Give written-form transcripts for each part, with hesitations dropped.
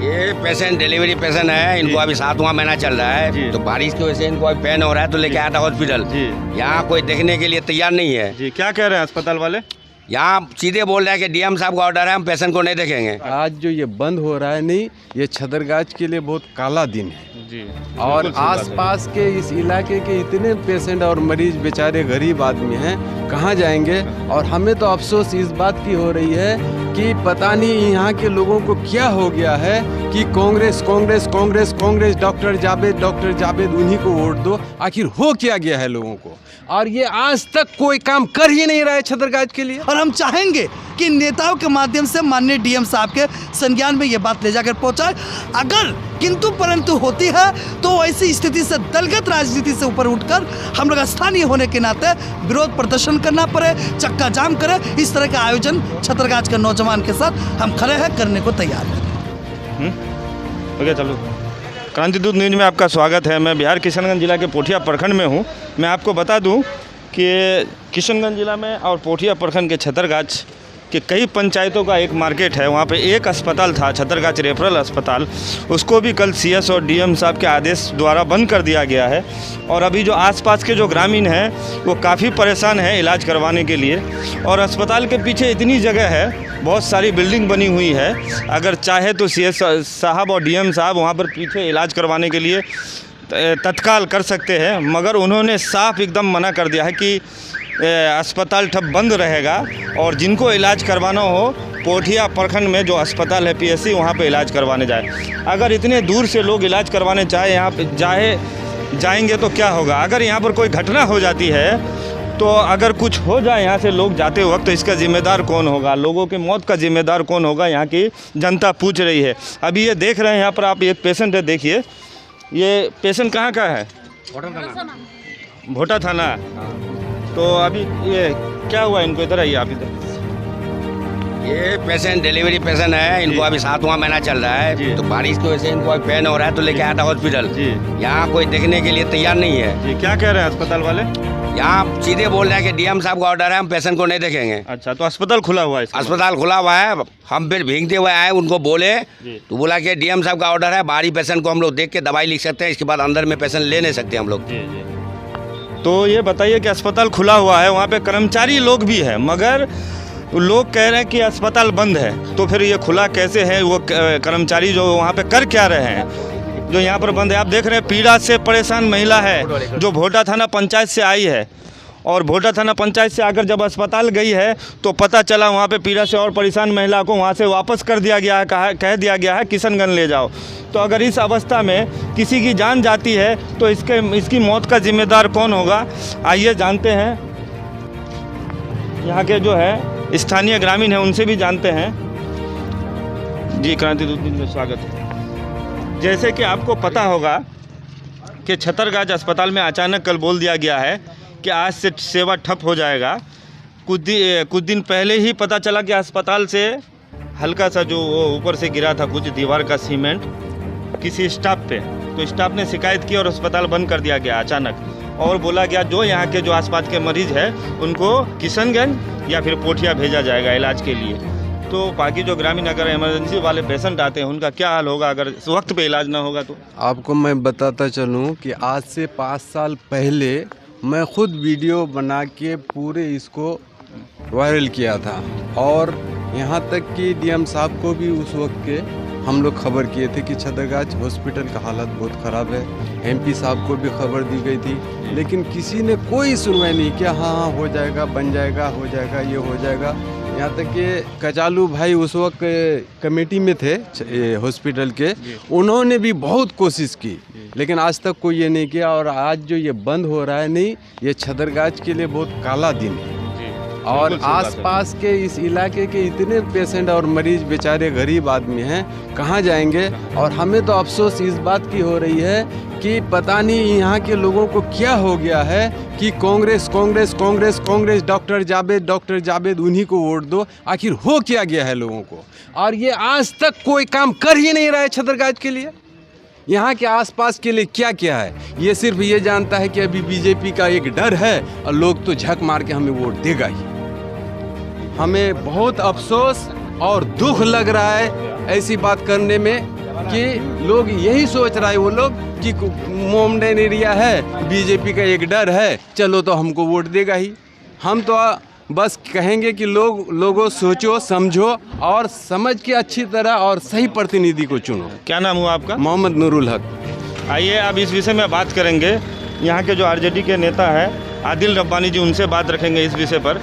ये patient delivery patient है, इनको अभी 7वां महीना चल रहा है, तो बारिश की वजह से इनको अभी पेन हो रहा है, तो लेके आया था हॉस्पिटल। यहाँ कोई देखने के लिए तैयार नहीं है जी। क्या कह रहे हैं अस्पताल वाले? यहाँ सीधे बोल रहे हैं कि डीएम साहब का ऑर्डर है, हम पेशेंट को नहीं देखेंगे। आज जो ये बंद हो रहा है, नहीं, ये छदरगाज के लिए बहुत काला दिन है जी। और आसपास के इस इलाके के इतने पेशेंट और मरीज बेचारे गरीब आदमी हैं, कहाँ जाएंगे। और हमें तो अफसोस इस बात की हो रही है कि पता नहीं यहाँ के लोगों को क्या हो गया है कि कांग्रेस कांग्रेस कांग्रेस कांग्रेस, डॉक्टर जावेद उन्हीं को वोट दो। आखिर हो क्या गया है लोगों को, और ये आज तक कोई काम कर ही नहीं रहा है छदरगाज के लिए। और हम चाहेंगे कि नेताओं के माध्यम से माननीय डीएम साहब के संज्ञान में ये बात ले जाकर पहुंचाए। अगर किंतु परंतु होती है तो ऐसी स्थिति से दलगत राजनीति से ऊपर उठकर हम लोग स्थानीय होने के नाते विरोध प्रदर्शन करना पड़े, चक्का जाम करे, इस तरह का आयोजन छतरगाज के नौजवान के साथ हम खड़े हैं, करने को तैयार हैं। ओके, चलो। क्रांति दूत न्यूज में आपका स्वागत है। मैं बिहार किशनगंज जिला के पोठिया प्रखंड में हूँ। मैं आपको बता दूँ कि किशनगंज जिला में और पोठिया प्रखंड के छतरगाज के कई पंचायतों का एक मार्केट है। वहाँ पे एक अस्पताल था, छतरगाज रेफरल अस्पताल, उसको भी कल सीएस और डीएम साहब के आदेश द्वारा बंद कर दिया गया है। और अभी जो आसपास के जो ग्रामीण हैं वो काफ़ी परेशान हैं इलाज करवाने के लिए। और अस्पताल के पीछे इतनी जगह है, बहुत सारी बिल्डिंग बनी हुई है, अगर चाहे तो सीएस साहब और डीएम साहब वहाँ पर पीछे इलाज करवाने के लिए तत्काल कर सकते हैं, मगर उन्होंने साफ एकदम मना कर दिया है कि अस्पताल ठप बंद रहेगा और जिनको इलाज करवाना हो पोठिया प्रखंड में जो अस्पताल है पीएससी, वहाँ पे इलाज करवाने जाए। अगर इतने दूर से लोग इलाज करवाने चाहे यहाँ पे जाएंगे तो क्या होगा? अगर यहाँ पर कोई घटना हो जाती है तो अगर कुछ हो जाए यहाँ से लोग जाते वक्त, तो इसका जिम्मेदार कौन होगा? लोगों की मौत का जिम्मेदार कौन होगा? यहाँ की जनता पूछ रही है। अभी ये देख रहे हैं यहाँ पर आप, एक पेशेंट है, देखिए ये पेशेंट कहाँ का है? भोटा थाना। तो अभी ये क्या हुआ इनको? इधर आइए आप, इधर। ये पेशेंट डिलीवरी पेशेंट है, इनको अभी 7वां महीना चल रहा है, तो बारिश की वजह से इनको अभी पेन हो रहा है, तो लेके आया था हॉस्पिटल। यहाँ कोई देखने के लिए तैयार नहीं है जी। क्या कह रहे हैं अस्पताल वाले? यहाँ सीधे बोल रहे हैं कि डीएम साहब का ऑर्डर है, हम पेशेंट को नहीं देखेंगे। अच्छा, तो अस्पताल खुला हुआ है? अस्पताल खुला हुआ है। हम फिर भीगते हुए आए, उनको बोले तो बोला कि डीएम साहब का ऑर्डर है, बाहरी पेशेंट को हम लोग देख के दवाई लिख सकते हैं, इसके बाद अंदर में पेशेंट ले नहीं सकते हम लोग। तो ये बताइए कि अस्पताल खुला हुआ है, वहाँ पे कर्मचारी लोग भी हैं, मगर लोग कह रहे हैं कि अस्पताल बंद है, तो फिर ये खुला कैसे है? वो कर्मचारी जो वहाँ पे कर क्या रहे हैं जो यहाँ पर बंद है? आप देख रहे हैं पीड़ा से परेशान महिला है जो भोटा थाना पंचायत से आई है, और भोटा थाना पंचायत से आकर जब अस्पताल गई है तो पता चला वहाँ पे पीड़ा से और परेशान महिला को वहाँ से वापस कर दिया गया है, कह दिया गया है किशनगंज ले जाओ। तो अगर इस अवस्था में किसी की जान जाती है तो इसकी मौत का जिम्मेदार कौन होगा? आइए जानते हैं, यहाँ के जो है स्थानीय ग्रामीण हैं उनसे भी जानते हैं। जी, क्रांति दूत न्यूज़ में स्वागत है। जैसे कि आपको पता होगा कि छतरगाज अस्पताल में अचानक कल बोल दिया गया है कि आज से सेवा ठप हो जाएगा। कुछ दिन पहले ही पता चला कि अस्पताल से हल्का सा जो ऊपर से गिरा था कुछ दीवार का सीमेंट किसी स्टाफ पे, तो स्टाफ ने शिकायत की और अस्पताल बंद कर दिया गया अचानक, और बोला गया जो यहाँ के जो आसपास के मरीज़ हैं उनको किशनगंज या फिर पोठिया भेजा जाएगा इलाज के लिए। तो बाकी जो ग्रामीण अगर इमरजेंसी वाले पेशेंट आते हैं उनका क्या हाल होगा अगर इस वक्त पे इलाज ना होगा? तो आपको मैं बताता चलूँ कि आज से 5 साल पहले मैं खुद वीडियो बना के पूरे इसको वायरल किया था, और यहाँ तक कि डीएम साहब को भी उस वक्त के हम लोग खबर किए थे कि छतरगाज हॉस्पिटल का हालत बहुत ख़राब है। एमपी साहब को भी खबर दी गई थी, लेकिन किसी ने कोई सुनवाई नहीं किया। हाँ हो जाएगा, बन जाएगा, हो जाएगा, ये हो जाएगा। यहाँ तक कि कचालू भाई उस वक्त कमेटी में थे हॉस्पिटल के, उन्होंने भी बहुत कोशिश की, लेकिन आज तक कोई ये नहीं किया। और आज जो ये बंद हो रहा है, नहीं, ये छतरगाज के लिए बहुत काला दिन है। और आसपास के इस इलाके के इतने पेशेंट और मरीज बेचारे गरीब आदमी हैं, कहाँ जाएंगे। और हमें तो अफसोस इस बात की हो रही है कि पता नहीं यहाँ के लोगों को क्या हो गया है कि कांग्रेस कांग्रेस कांग्रेस कांग्रेस, डॉक्टर जावेद उन्हीं को वोट दो। आखिर हो क्या गया है लोगों को, और ये आज तक कोई काम कर ही नहीं रहा है छतरगाज के लिए। यहाँ के आसपास के लिए क्या क्या है, ये सिर्फ ये जानता है कि अभी बीजेपी का एक डर है और लोग तो झक मार के हमें वोट देगा ही। हमें बहुत अफसोस और दुख लग रहा है ऐसी बात करने में, कि लोग यही सोच रहा है वो लोग कि मोमडन एरिया है, बीजेपी का एक डर है, चलो तो हमको वोट देगा ही। हम तो बस कहेंगे कि लोगों सोचो समझो और समझ के अच्छी तरह और सही प्रतिनिधि को चुनो। क्या नाम हुआ आपका? मोहम्मद नूरुल हक। आइए अब इस विषय में बात करेंगे। यहाँ के जो आरजेडी के नेता है आदिल रब्बानी जी, उनसे बात रखेंगे इस विषय पर।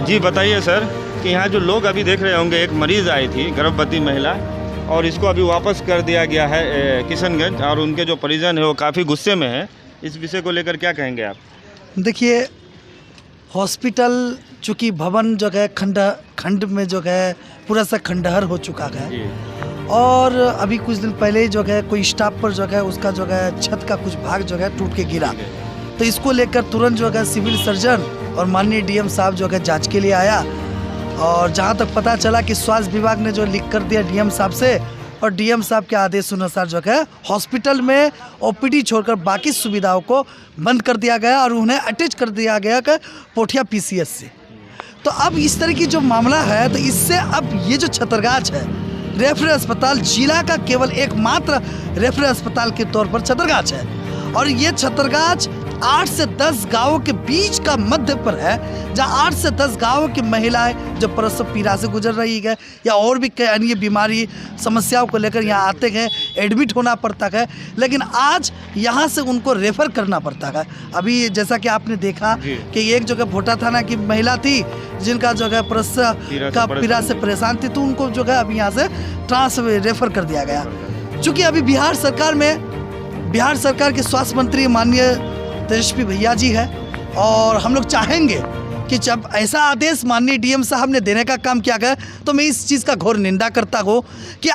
जी बताइए सर कि यहाँ जो लोग अभी देख रहे होंगे, एक मरीज़ आई थी, गर्भवती महिला, और इसको अभी वापस कर दिया गया है किशनगंज, और उनके जो परिजन है वो काफ़ी गुस्से में है। इस विषय को लेकर क्या कहेंगे आप? देखिए, हॉस्पिटल चूँकि भवन जो है खंड में जो है पूरा सा खंडहर हो चुका है, और अभी कुछ दिन पहले जो है कोई स्टाफ पर जो है उसका जो है छत का कुछ भाग जो है टूट के गिरा। तो इसको लेकर तुरंत जो है सिविल सर्जन और माननीय डीएम साहब जो है जांच के लिए आया, और जहां तक पता चला कि स्वास्थ्य विभाग ने जो लिख कर दिया डीएम साहब से, और डीएम साहब के आदेश अनुसार जो है हॉस्पिटल में ओपीडी छोड़कर बाकी सुविधाओं को बंद कर दिया गया और उन्हें अटैच कर दिया गया कि पोठिया पीसीएस से। तो अब इस तरह की जो मामला है, तो इससे अब ये जो छतरगाछ है रेफरल अस्पताल, जिला का केवल एकमात्र रेफरल अस्पताल के तौर पर छतरगाछ है, और ये छतरगाछ 8 से 10 गांवों के बीच का मध्य पर है, जहां 8 से 10 गांवों की महिलाएं जो प्रसव पीड़ा से गुजर रही है या और भी कई अन्य बीमारी समस्याओं को लेकर यहाँ आते हैं, एडमिट होना पड़ता है, लेकिन आज यहाँ से उनको रेफर करना पड़ता है। अभी जैसा कि आपने देखा कि एक जगह भोटा थाना की महिला थी जिनका जो है प्रसव का पीड़ा से परेशान थी, तो उनको जो है अभी यहाँ से रेफर कर दिया गया। चूँकि अभी बिहार सरकार के स्वास्थ्य मंत्री माननीय तेजस्वी भैया जी है, और हम लोग चाहेंगे कि जब ऐसा आदेश माननीय डीएम साहब ने देने का काम किया गया, तो मैं इस चीज़ का घोर निंदा करता हूँ कि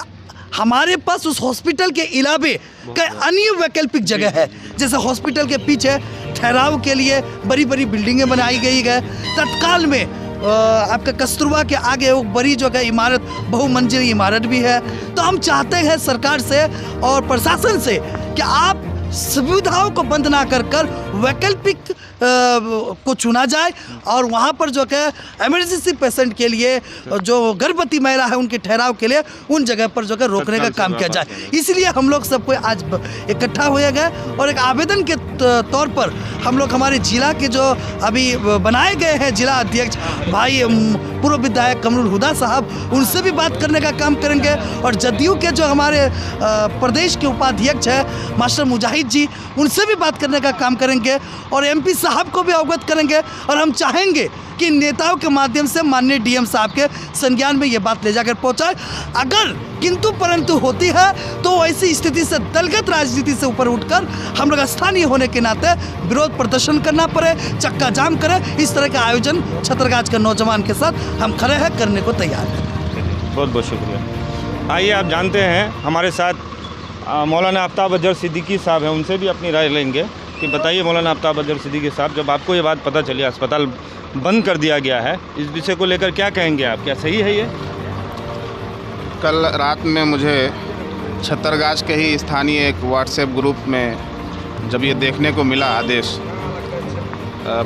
हमारे पास उस हॉस्पिटल के अलावे कई अन्य वैकल्पिक जगह है। जैसे हॉस्पिटल के पीछे ठहराव के लिए बड़ी बड़ी बिल्डिंगें बनाई गई है, तत्काल में आपका कस्तूरबा के आगे वो बड़ी जो है इमारत, बहुमंजिली इमारत भी है। तो हम चाहते हैं सरकार से और प्रशासन से कि आप सुविधाओं को बंद ना कर वैकल्पिक को चुना जाए, और वहाँ पर जो है इमरजेंसी पेशेंट के लिए, जो गर्भवती महिला है उनके ठहराव के लिए उन जगह पर जो है रोकने का काम किया जाए। इसलिए हम लोग सबको आज इकट्ठा हुए गए, और एक आवेदन के तौर पर हम लोग हमारे जिला के जो अभी बनाए गए हैं जिला अध्यक्ष भाई पूर्व विधायक कमरुल हुदा साहब, उनसे भी बात करने का काम करेंगे, और जदयू के जो हमारे प्रदेश के उपाध्यक्ष हैं मास्टर मुजाहिद जी, उनसे भी बात करने का काम करेंगे, और एमपी साहब को भी अवगत करेंगे। और हम चाहेंगे कि नेताओं के माध्यम से माननीय डीएम साहब के संज्ञान में ये बात ले जाकर पहुंचाए। अगर किंतु परंतु होती है तो ऐसी स्थिति से दलगत राजनीति से ऊपर उठकर हम लोग स्थानीय होने के नाते विरोध प्रदर्शन करना पड़े, चक्का जाम करें, इस तरह का आयोजन छतरगाछ के नौजवान के साथ हम खड़े हैं, करने को तैयार हैं। बहुत बहुत शुक्रिया। आइए आप जानते हैं हमारे साथ मौलाना आफ्ताब अजहर सिद्दीकी साहब हैं, उनसे भी अपनी राय लेंगे कि बताइए मौलाना आफ्ताब अजहर सिद्दीकी साहब, जब आपको ये बात पता चली अस्पताल बंद कर दिया गया है, इस विषय को लेकर क्या कहेंगे आप? क्या सही है ये? कल रात में मुझे छतरगाछ के ही स्थानीय एक व्हाट्सएप ग्रुप में जब ये देखने को मिला आदेश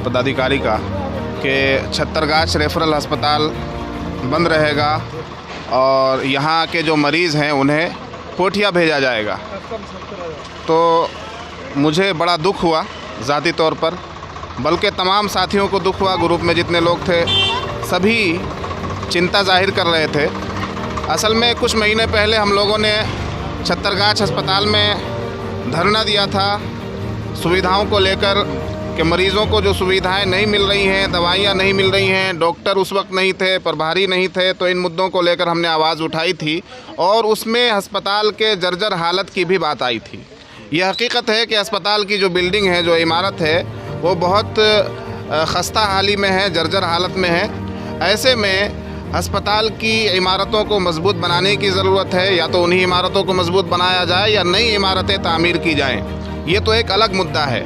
पदाधिकारी का कि छतरगाछ रेफरल अस्पताल बंद रहेगा और यहाँ के जो मरीज़ हैं उन्हें पोठिया भेजा जाएगा, तो मुझे बड़ा दुख हुआ ज़ाती तौर पर, बल्कि तमाम साथियों को दुख हुआ। ग्रुप में जितने लोग थे सभी चिंता जाहिर कर रहे थे। असल में कुछ महीने पहले हम लोगों ने छतरगाछ अस्पताल में धरना दिया था सुविधाओं को लेकर कि मरीज़ों को जो सुविधाएं नहीं मिल रही हैं, दवाइयां नहीं मिल रही हैं, डॉक्टर उस वक्त नहीं थे, प्रभारी नहीं थे, तो इन मुद्दों को लेकर हमने आवाज़ उठाई थी, और उसमें अस्पताल के जर्जर हालत की भी बात आई थी। यह हकीकत है कि अस्पताल की जो बिल्डिंग है, जो इमारत है, वो बहुत खस्ता हाली में है, जर्जर हालत में है। ऐसे में अस्पताल की इमारतों को मजबूत बनाने की ज़रूरत है, या तो उन्हीं इमारतों को मजबूत बनाया जाए या नई इमारतें तामीर की जाएं। ये तो एक अलग मुद्दा है।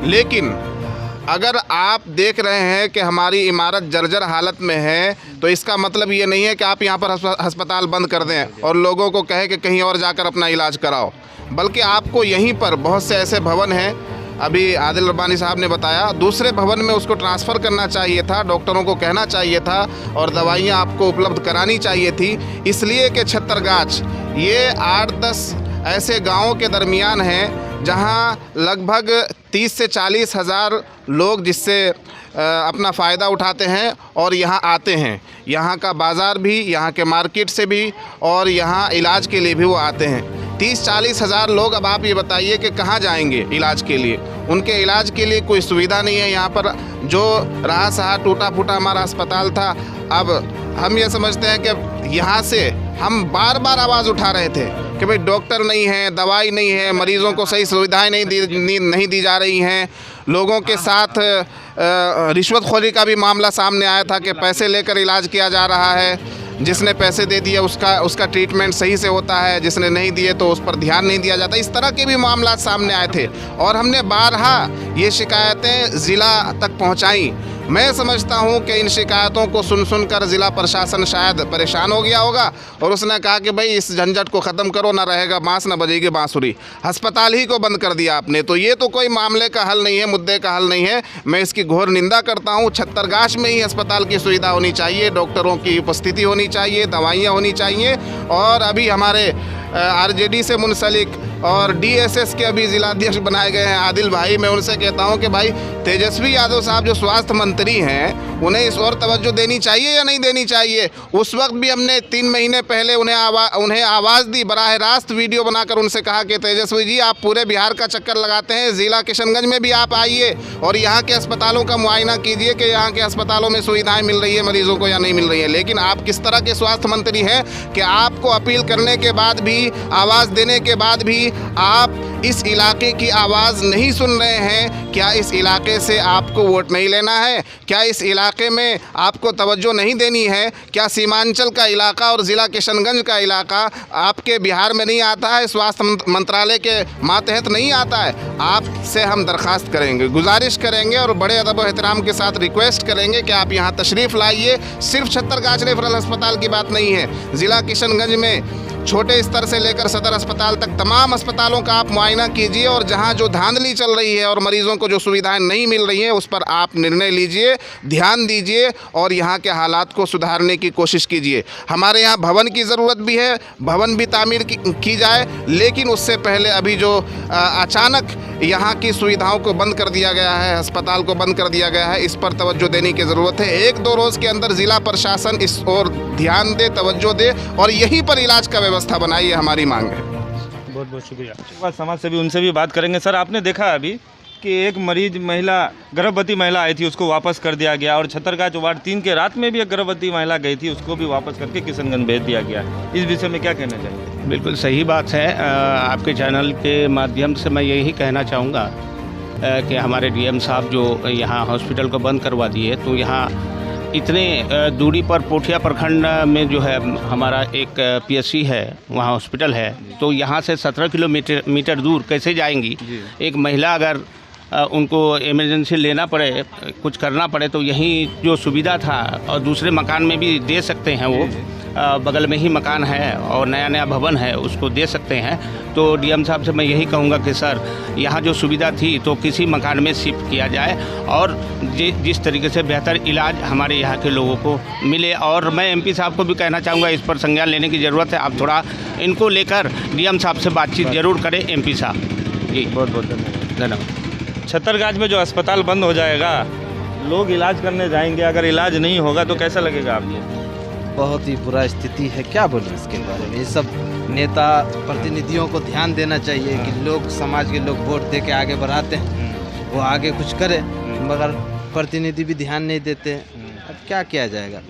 लेकिन अगर आप देख रहे हैं कि हमारी इमारत जर्जर हालत में है, तो इसका मतलब ये नहीं है कि आप यहाँ पर अस्पताल बंद कर दें और लोगों को कहें कि कहीं और जाकर अपना इलाज कराओ, बल्कि आपको यहीं पर बहुत से ऐसे भवन हैं, अभी आदिल रब्बानी साहब ने बताया, दूसरे भवन में उसको ट्रांसफ़र करना चाहिए था, डॉक्टरों को कहना चाहिए था, और दवाइयाँ आपको उपलब्ध करानी चाहिए थी। इसलिए कि छतरगाछ ये 8-10 ऐसे गांवों के दरमियान हैं जहां लगभग 30 से 40 हज़ार लोग जिससे अपना फ़ायदा उठाते हैं और यहां आते हैं। यहां का बाज़ार भी, यहां के मार्केट से भी और यहां इलाज के लिए भी वो आते हैं। 30-40 हज़ार लोग। अब आप ये बताइए कि कहाँ जाएंगे इलाज के लिए? उनके इलाज के लिए कोई सुविधा नहीं है। यहाँ पर जो रहा सहा टूटा फूटा हमारा अस्पताल था, अब हम ये समझते हैं कि यहाँ से हम बार बार आवाज़ उठा रहे थे कि भाई डॉक्टर नहीं है, दवाई नहीं है, मरीज़ों को सही सुविधाएं नहीं दी जा रही हैं। लोगों के साथ रिश्वतखोरी का भी मामला सामने आया था कि पैसे लेकर इलाज किया जा रहा है। जिसने पैसे दे दिए उसका ट्रीटमेंट सही से होता है, जिसने नहीं दिए तो उस पर ध्यान नहीं दिया जाता। इस तरह के भी मामला सामने आए थे और हमने बारहा ये शिकायतें ज़िला तक पहुंचाई। मैं समझता हूं कि इन शिकायतों को सुनकर ज़िला प्रशासन शायद परेशान हो गया होगा और उसने कहा कि भाई इस झंझट को ख़त्म करो, ना रहेगा बांस ना बजेगी बांसुरी। अस्पताल ही को बंद कर दिया आपने, तो ये तो कोई मामले का हल नहीं है, मुद्दे का हल नहीं है। मैं इसकी घोर निंदा करता हूँ। छत्तरगाछ में ही अस्पताल की सुविधा होनी चाहिए, डॉक्टरों की उपस्थिति होनी चाहिए, दवाइयाँ होनी चाहिए। और अभी हमारे आरजेडी से मुंसलिक और डीएसएस के अभी जिलाध्यक्ष बनाए गए हैं आदिल भाई। मैं उनसे कहता हूं कि भाई तेजस्वी यादव साहब जो स्वास्थ्य मंत्री हैं, उन्हें इस और तवज्जो देनी चाहिए या नहीं देनी चाहिए? उस वक्त भी हमने 3 महीने पहले उन्हें आवाज़ दी, बराह रास्त वीडियो बनाकर उनसे कहा कि तेजस्वी जी आप पूरे बिहार का चक्कर लगाते हैं, ज़िला किशनगंज में भी आप आइए और यहाँ के अस्पतालों का मुआयना कीजिए कि यहाँ के अस्पतालों में सुविधाएँ मिल रही है मरीज़ों को या नहीं मिल रही है। लेकिन आप किस तरह के स्वास्थ्य मंत्री हैं कि आपको अपील करने के बाद भी, आवाज़ देने के बाद भी आप इस इलाके की आवाज़ नहीं सुन रहे हैं? क्या इस इलाके से आपको वोट नहीं लेना है? क्या इस इलाके में आपको तवज्जो नहीं देनी है? क्या सीमांचल का इलाका और ज़िला किशनगंज का इलाका आपके बिहार में नहीं आता है? स्वास्थ्य मंत्रालय के मातहत नहीं आता है? आपसे हम दरख्वास्त करेंगे, गुजारिश करेंगे और बड़े अदब व एहतराम के साथ रिक्वेस्ट करेंगे कि आप यहाँ तशरीफ़ लाइए। सिर्फ छत्तरगाछ रेफरल अस्पताल की बात नहीं है, ज़िला किशनगंज में छोटे स्तर से लेकर सदर अस्पताल तक तमाम अस्पतालों का आप मुआयना कीजिए और जहां जो धांधली चल रही है और मरीजों को जो सुविधाएं नहीं मिल रही हैं उस पर आप निर्णय लीजिए, ध्यान दीजिए और यहां के हालात को सुधारने की कोशिश कीजिए। हमारे यहां भवन की ज़रूरत भी है, भवन भी तामीर की जाए, लेकिन उससे पहले अभी जो अचानक यहाँ की सुविधाओं को बंद कर दिया गया है, अस्पताल को बंद कर दिया गया है, इस पर तवज्जो देने की ज़रूरत है। 1-2 रोज़ के अंदर ज़िला प्रशासन इस ओर ध्यान दे, तवज्जो दे और यहीं पर इलाज का व्यवस्था बनाई, ये हमारी मांग है। बहुत बहुत शुक्रिया। समाज से भी उनसे भी बात करेंगे। सर, आपने देखा अभी कि एक मरीज महिला, गर्भवती महिला आई थी, उसको वापस कर दिया गया और छत्तरगाछ वार्ड 3 के रात में भी एक गर्भवती महिला गई थी, उसको भी वापस करके किशनगंज भेज दिया गया। इस विषय में क्या कहना चाहिए? बिल्कुल सही बात है। आपके चैनल के माध्यम से मैं यही कहना चाहूँगा कि हमारे डीएम साहब जो यहाँ हॉस्पिटल को बंद करवा दिए, तो यहाँ इतने दूरी पर पोठिया प्रखंड में जो है हमारा एक पीएससी है, वहाँ हॉस्पिटल है, तो यहाँ से 17 किलोमीटर दूर कैसे जाएंगी? एक महिला अगर उनको इमरजेंसी लेना पड़े, कुछ करना पड़े, तो यहीं जो सुविधा था और दूसरे मकान में भी दे सकते हैं, वो बगल में ही मकान है और नया भवन है, उसको दे सकते हैं। तो डीएम साहब से मैं यही कहूँगा कि सर यहाँ जो सुविधा थी तो किसी मकान में शिफ्ट किया जाए और जिस तरीके से बेहतर इलाज हमारे यहाँ के लोगों को मिले। और मैं एमपी साहब को भी कहना चाहूँगा, इस पर संज्ञान लेने की ज़रूरत है। आप थोड़ा इनको लेकर डीएम साहब से बातचीत ज़रूर करें, एमपी साहब जी। बहुत बहुत धन्यवाद। छत्तरगाछ में जो अस्पताल बंद हो जाएगा, लोग इलाज करने जाएंगे, अगर इलाज नहीं होगा तो कैसा लगेगा आपको? बहुत ही बुरा स्थिति है, क्या बोलूं इसके बारे में। ये सब नेता प्रतिनिधियों को ध्यान देना चाहिए कि लोग, समाज के लोग वोट दे के आगे बढ़ाते हैं, वो आगे कुछ करे, मगर प्रतिनिधि भी ध्यान नहीं देते। अब क्या किया जाएगा?